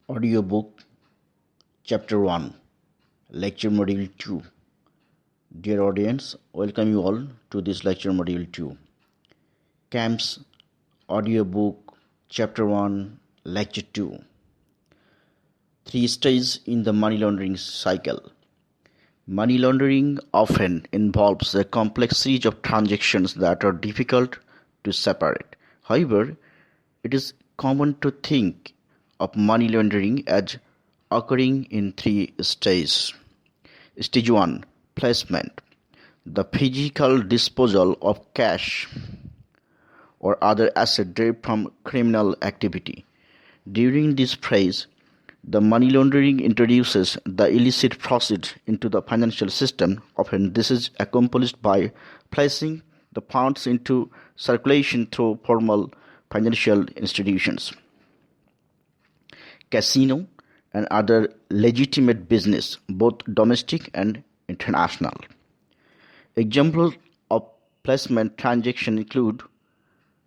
Audiobook Chapter 1 Lecture Module 2. Dear audience, welcome you all to this lecture module 2. Camp's Audiobook Chapter 1 Lecture 2. 3 stages in the money laundering cycle. Money laundering often involves a complex series of transactions that are difficult to separate. However, it is common to think of money laundering as occurring in 3 stages. Stage 1 Placement: the physical disposal of cash or other asset derived from criminal activity. During this phase, the money laundering introduces the illicit proceeds into the financial system. Often this is accomplished by placing the funds into circulation through formal financial institutions, casino, and other legitimate business, both domestic and international. Examples of placement transactions include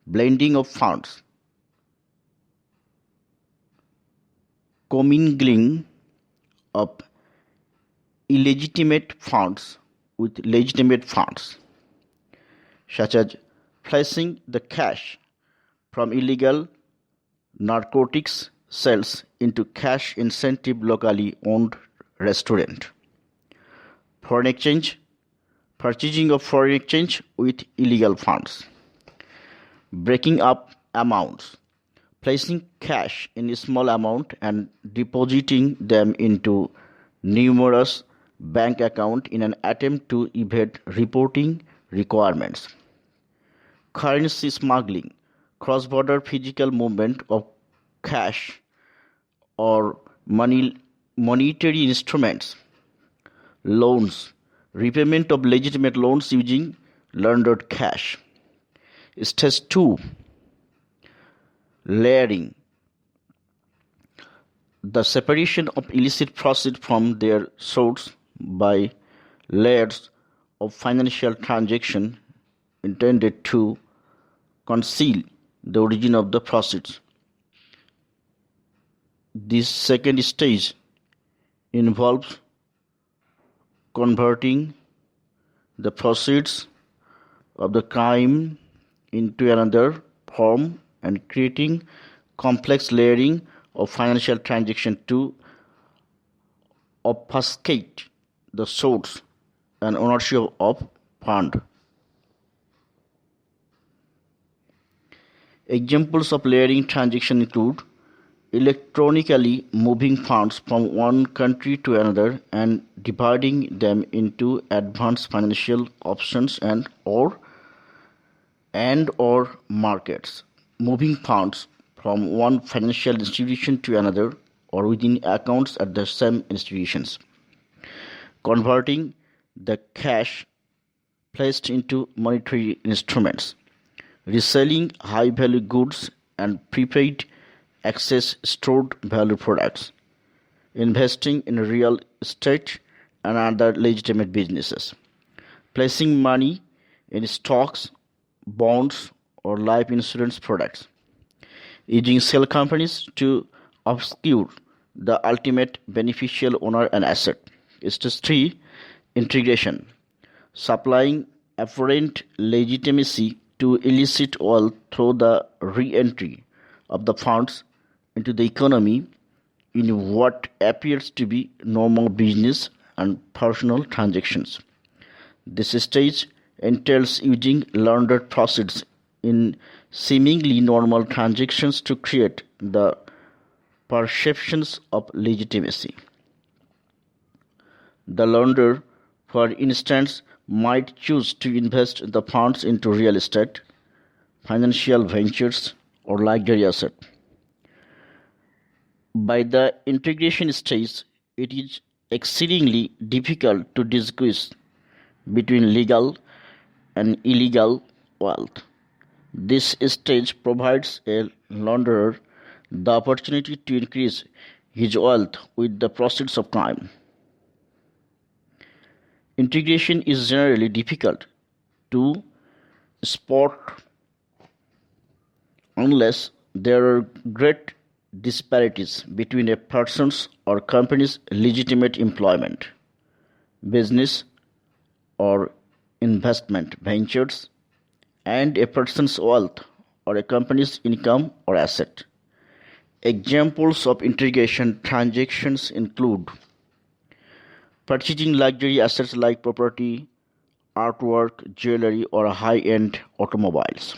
blending of funds, commingling of illegitimate funds with legitimate funds, such as placing the cash from illegal narcotics sales into cash incentive locally owned restaurant. Foreign exchange: purchasing of foreign exchange with illegal funds. Breaking up amounts: placing cash in a small amount and depositing them into numerous bank accounts in an attempt to evade reporting requirements. Currency smuggling: cross-border physical movement of cash or monetary instruments. Loans: repayment of legitimate loans using laundered cash. Stage 2 Layering: the separation of illicit proceeds from their source by layers of financial transactions intended to conceal the origin of the proceeds. This second stage involves converting the proceeds of the crime into another form and creating complex layering of financial transactions to obfuscate the source and ownership of fund. Examples of layering transactions include electronically moving funds from one country to another and dividing them into advanced financial options and/or markets. Moving funds from one financial institution to another or within accounts at the same institutions. Converting the cash placed into monetary instruments. Reselling high-value goods and prepaid access stored value products. Investing in real estate and other legitimate businesses. Placing money in stocks, bonds, or life insurance products. Using shell companies to obscure the ultimate beneficial owner and asset. Stage 3 Integration: supplying apparent legitimacy to illicit wealth through the re-entry of the funds into the economy in what appears to be normal business and personal transactions. This stage entails using laundered proceeds in seemingly normal transactions to create the perceptions of legitimacy. The launderer, for instance, might choose to invest the funds into real estate, financial ventures, or luxury assets. By the integration stage, it is exceedingly difficult to distinguish between legal and illegal wealth. This stage provides a launderer the opportunity to increase his wealth with the proceeds of crime. Integration is generally difficult to spot unless there are great disparities between a person's or company's legitimate employment, business, or investment ventures, and a person's wealth or a company's income or asset. Examples of integration transactions include purchasing luxury assets like property, artwork, jewelry, or high-end automobiles.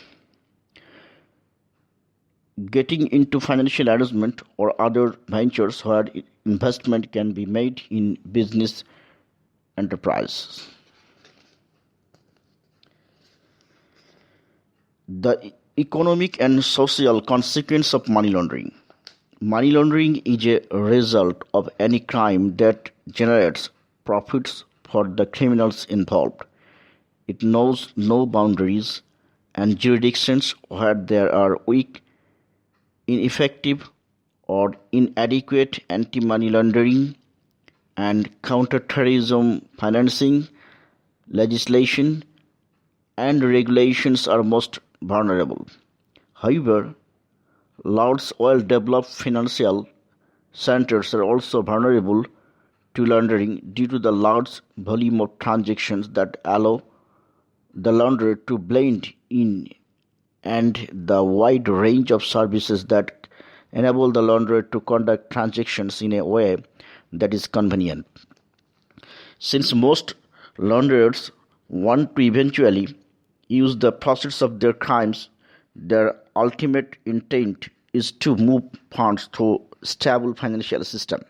Getting into financial arrangement or other ventures where investment can be made in business enterprises. The economic and social consequence of money laundering. Money laundering is a result of any crime that generates profits for the criminals involved. It knows no boundaries and jurisdictions where there are weak, ineffective, or inadequate anti-money laundering and counter-terrorism financing legislation and regulations are most vulnerable. However, large well-developed financial centers are also vulnerable to laundering due to the large volume of transactions that allow the launderer to blend in and the wide range of services that enable the launderer to conduct transactions in a way that is convenient. Since most launderers want to eventually use the proceeds of their crimes, their ultimate intent is to move funds through a stable financial system.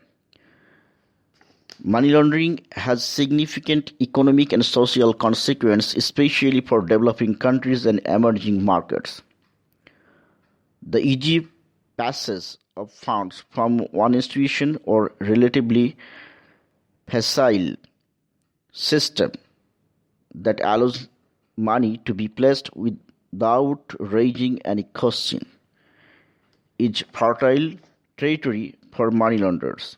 Money laundering has significant economic and social consequences, especially for developing countries and emerging markets. The easy passage of funds from one institution or relatively facile system that allows money to be placed without raising any question is fertile territory for money launderers.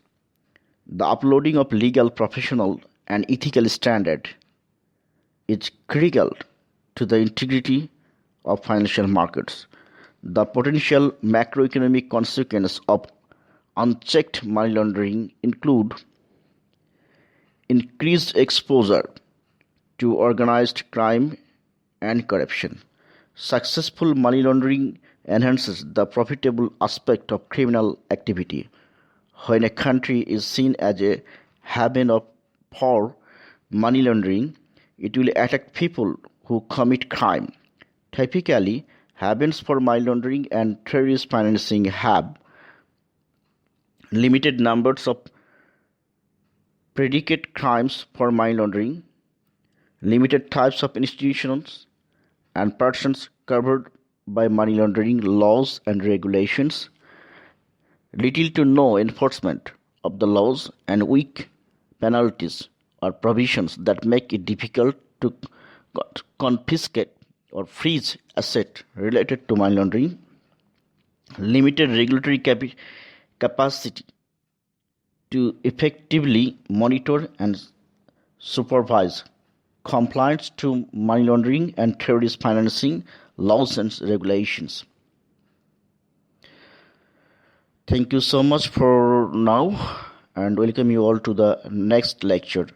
The uploading of legal, professional, and ethical standards is critical to the integrity of financial markets. The potential macroeconomic consequences of unchecked money laundering include increased exposure to organized crime and corruption. Successful money laundering enhances the profitable aspect of criminal activity. When a country is seen as a haven for money laundering, it will attract people who commit crime. Typically, havens for money laundering and terrorist financing have limited numbers of predicate crimes for money laundering, limited types of institutions and persons covered by money laundering laws and regulations, little to no enforcement of the laws, and weak penalties or provisions that make it difficult to confiscate or freeze assets related to money laundering, limited regulatory capacity to effectively monitor and supervise compliance to money laundering and terrorist financing laws and regulations. Thank you so much for now and welcome you all to the next lecture.